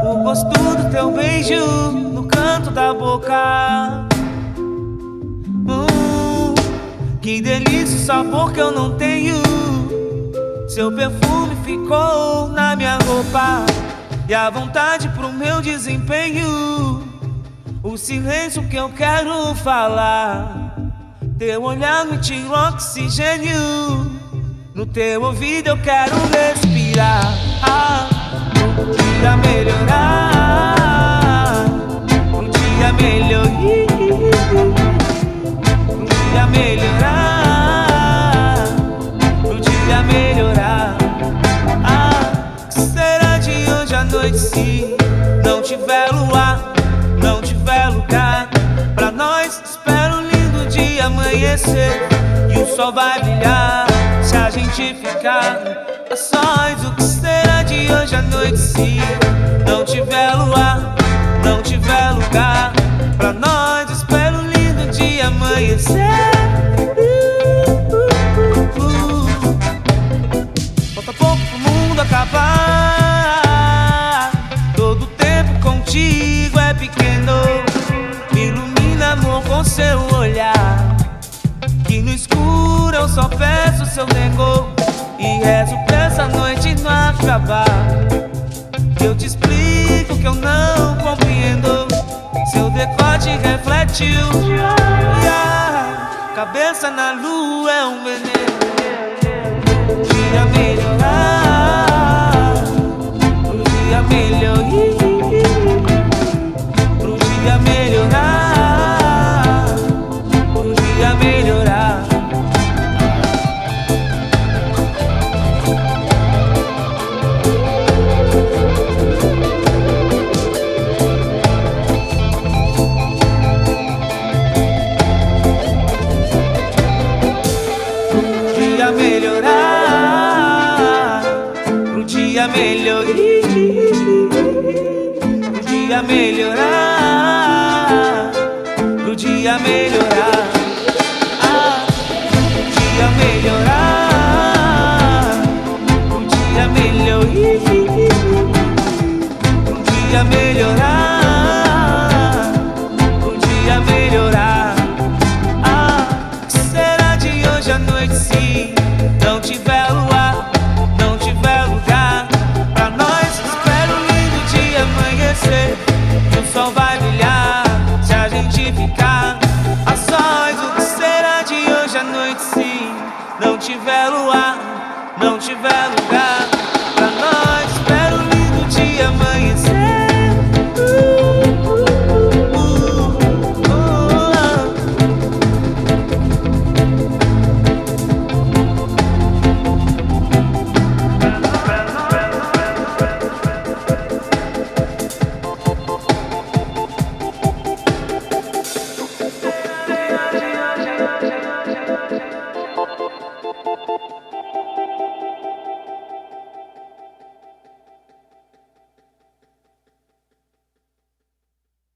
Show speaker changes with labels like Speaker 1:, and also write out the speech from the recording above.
Speaker 1: O gosto do teu beijo no canto da boca. Que delícia, o sabor que eu não tenho. Seu perfume ficou na minha roupa e a vontade pro meu desempenho. O silêncio que eu quero falar. Teu olhar me tira oxigênio. No teu ouvido eu quero respirar. Um dia melhorar, um dia melhorar, um dia melhorar, um dia melhorar. Que será de hoje à noite se não tiver luar, não tiver lugar pra nós? Espero um lindo dia amanhecer e o sol vai brilhar se a gente ficar a sós. O que será de hoje à noite se não tiver luar, não tiver lugar pra nós? Espero um lindo dia amanhecer. Falta pouco pro mundo acabar. Todo tempo contigo é pequeno. Me ilumina, amor, com seu olhar. Que no escuro eu só peço seu nego e rezo pra essa noite não acabar. Que eu te explico que eu não compreendo. Seu decote reflete o dia. Cabeça na lua é um veneno. Um dia melhorar, um dia melhorar, um dia melhorar, um dia melhorar. Melhorar, pro dia melhorar, pro dia melhorar, pro dia melhorar, pro dia melhorar, pro dia melhorar, pro dia melhorar, pro dia melhorar. Que será de hoje à noite se não tiver luar, não tiver lugar pra nós? Espero um lindo dia amanhecer e o sol vai brilhar se a gente ficar a sós. O que será de hoje à noite se não tiver luar, não tiver lugar pra nós? Espero um lindo dia amanhecer.